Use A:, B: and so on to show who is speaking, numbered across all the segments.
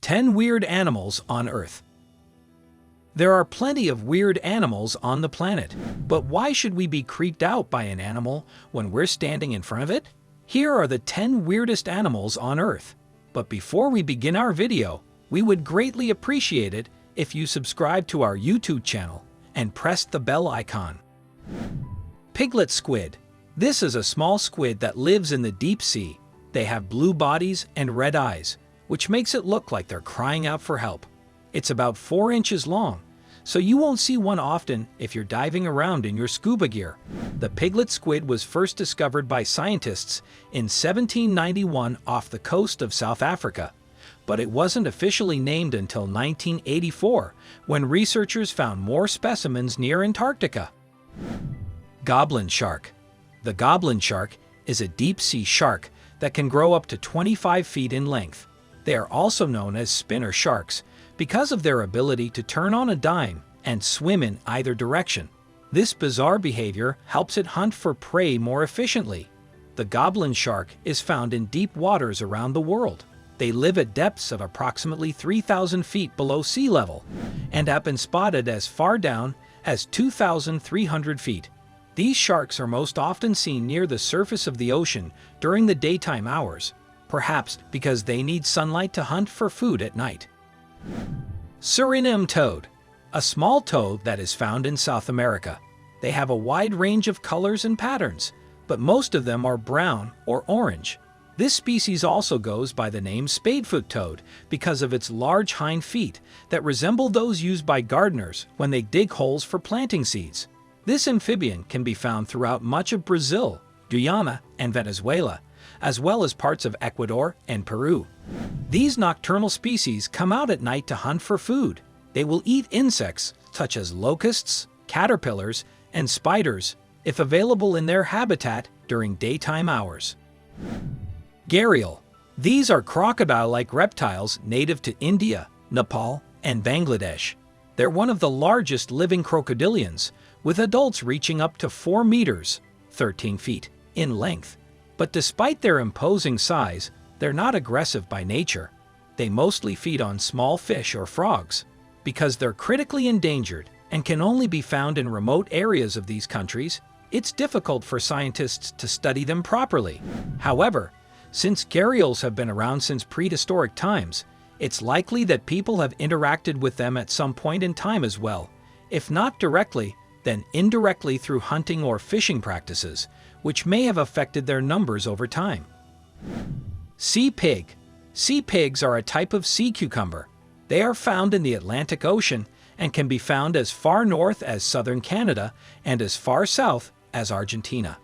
A: 10 Weird Animals on Earth. There are plenty of weird animals on the planet, but why should we be creeped out by an animal when we're standing in front of it? Here are the 10 weirdest animals on Earth. But before we begin our video, we would greatly appreciate it if you subscribe to our YouTube channel and press the bell icon. Piglet squid. This is a small squid that lives in the deep sea. They have blue bodies and red eyes, which makes it look like they're crying out for help. It's about 4 inches long, so you won't see one often if you're diving around in your scuba gear. The piglet squid was first discovered by scientists in 1791 off the coast of South Africa, but it wasn't officially named until 1984 when researchers found more specimens near Antarctica. Goblin shark. The goblin shark is a deep-sea shark that can grow up to 25 feet in length. They are also known as spinner sharks because of their ability to turn on a dime and swim in either direction. This bizarre behavior helps it hunt for prey more efficiently. The goblin shark is found in deep waters around the world. They live at depths of approximately 3,000 feet below sea level and have been spotted as far down as 2,300 feet. These sharks are most often seen near the surface of the ocean during the daytime hours, perhaps because they need sunlight to hunt for food at night. Suriname toad. A small toad that is found in South America. They have a wide range of colors and patterns, but most of them are brown or orange. This species also goes by the name spadefoot toad because of its large hind feet that resemble those used by gardeners when they dig holes for planting seeds. This amphibian can be found throughout much of Brazil, Guyana, and Venezuela, as well as parts of Ecuador and Peru. These nocturnal species come out at night to hunt for food. They will eat insects such as locusts, caterpillars, and spiders if available in their habitat during daytime hours. Gariel. These are crocodile-like reptiles native to India, Nepal, and Bangladesh. They're one of the largest living crocodilians, with adults reaching up to 4 meters, 13 feet, in length. But despite their imposing size, they're not aggressive by nature. They mostly feed on small fish or frogs. Because they're critically endangered and can only be found in remote areas of these countries, it's difficult for scientists to study them properly. However, since gharials have been around since prehistoric times, it's likely that people have interacted with them at some point in time as well, if not directly, then indirectly through hunting or fishing practices, which may have affected their numbers over time. Sea pig. Sea pigs are a type of sea cucumber. They are found in the Atlantic Ocean and can be found as far north as southern Canada and as far south as Argentina.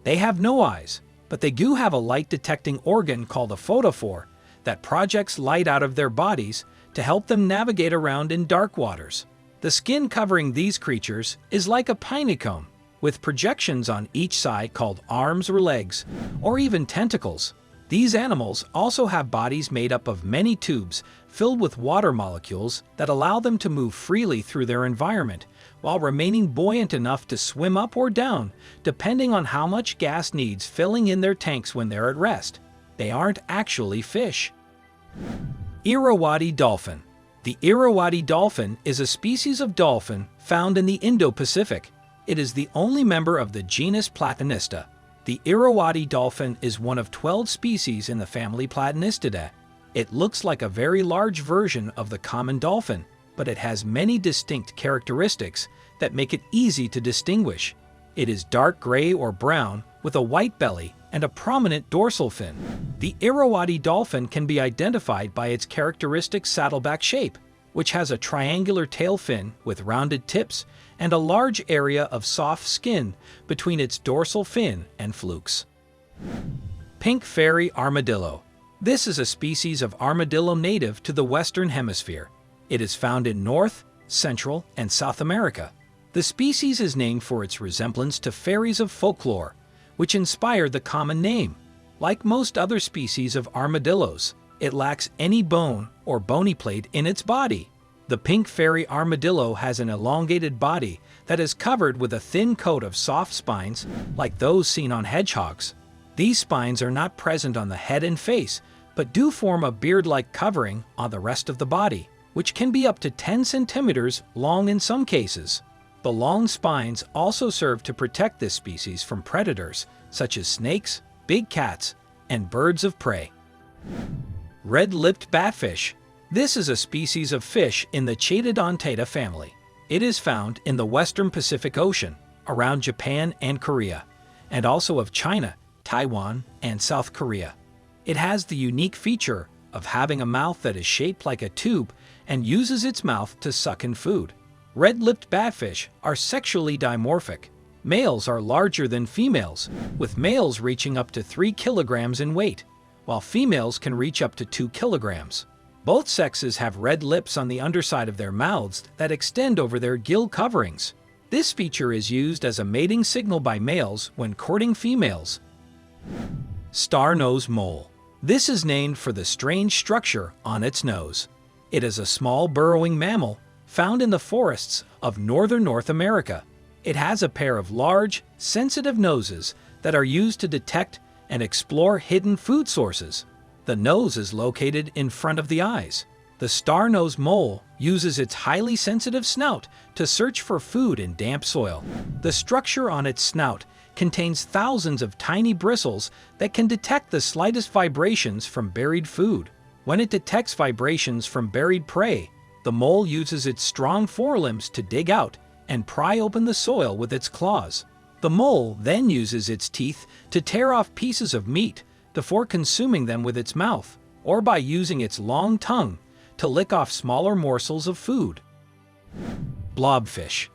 A: They have no eyes, but they do have a light-detecting organ called a photophore that projects light out of their bodies to help them navigate around in dark waters. The skin covering these creatures is like a pinecone, with projections on each side called arms or legs, or even tentacles. These animals also have bodies made up of many tubes filled with water molecules that allow them to move freely through their environment while remaining buoyant enough to swim up or down, depending on how much gas needs filling in their tanks when they're at rest. They aren't actually fish. Irrawaddy dolphin. The Irrawaddy dolphin is a species of dolphin found in the Indo-Pacific. It is the only member of the genus Platanista. The Irrawaddy dolphin is one of 12 species in the family Platanistidae. It looks like a very large version of the common dolphin, but it has many distinct characteristics that make it easy to distinguish. It is dark gray or brown with a white belly and a prominent dorsal fin. The Irrawaddy dolphin can be identified by its characteristic saddleback shape, which has a triangular tail fin with rounded tips and a large area of soft skin between its dorsal fin and flukes. Pink fairy armadillo. This is a species of armadillo native to the Western Hemisphere. It is found in North, Central, and South America. The species is named for its resemblance to fairies of folklore, which inspired the common name. Like most other species of armadillos, it lacks any bone or bony plate in its body. The pink fairy armadillo has an elongated body that is covered with a thin coat of soft spines like those seen on hedgehogs. These spines are not present on the head and face, but do form a beard-like covering on the rest of the body, which can be up to 10 centimeters long in some cases. The long spines also serve to protect this species from predators such as snakes, big cats, and birds of prey. Red-lipped batfish. This is a species of fish in the Chaetodontidae family. It is found in the western Pacific Ocean, around Japan and Korea, and also of China, Taiwan, and South Korea. It has the unique feature of having a mouth that is shaped like a tube and uses its mouth to suck in food. Red-lipped batfish are sexually dimorphic. Males are larger than females, with males reaching up to 3 kilograms in weight, while females can reach up to 2 kilograms. Both sexes have red lips on the underside of their mouths that extend over their gill coverings. This feature is used as a mating signal by males when courting females. Starnosed mole. This is named for the strange structure on its nose. It is a small burrowing mammal found in the forests of northern North America. It has a pair of large, sensitive noses that are used to detect and explore hidden food sources. The nose is located in front of the eyes. The star-nosed mole uses its highly sensitive snout to search for food in damp soil. The structure on its snout contains thousands of tiny bristles that can detect the slightest vibrations from buried food. When it detects vibrations from buried prey, the mole uses its strong forelimbs to dig out and pry open the soil with its claws. The mole then uses its teeth to tear off pieces of meat before consuming them with its mouth, or by using its long tongue to lick off smaller morsels of food. Blobfish.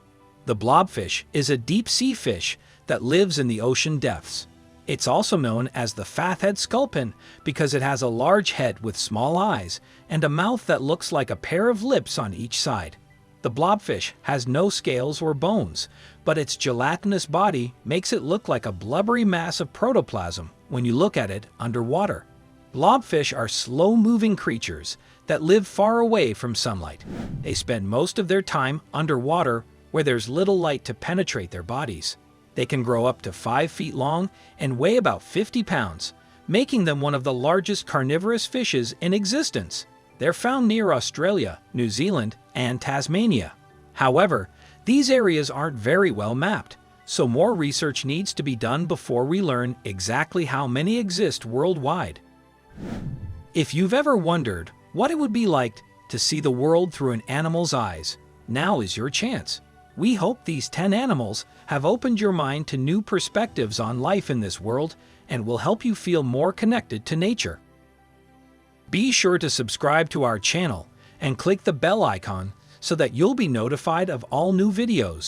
A: The blobfish is a deep-sea fish that lives in the ocean depths. It's also known as the fathead sculpin because it has a large head with small eyes and a mouth that looks like a pair of lips on each side. The blobfish has no scales or bones, but its gelatinous body makes it look like a blubbery mass of protoplasm when you look at it underwater. Blobfish are slow-moving creatures that live far away from sunlight. They spend most of their time underwater where there's little light to penetrate their bodies. They can grow up to 5 feet long and weigh about 50 pounds, making them one of the largest carnivorous fishes in existence. They're found near Australia, New Zealand, and Tasmania. However, these areas aren't very well mapped, so more research needs to be done before we learn exactly how many exist worldwide. If you've ever wondered what it would be like to see the world through an animal's eyes, now is your chance. We hope these 10 animals have opened your mind to new perspectives on life in this world and will help you feel more connected to nature. Be sure to subscribe to our channel and click the bell icon so that you'll be notified of all new videos.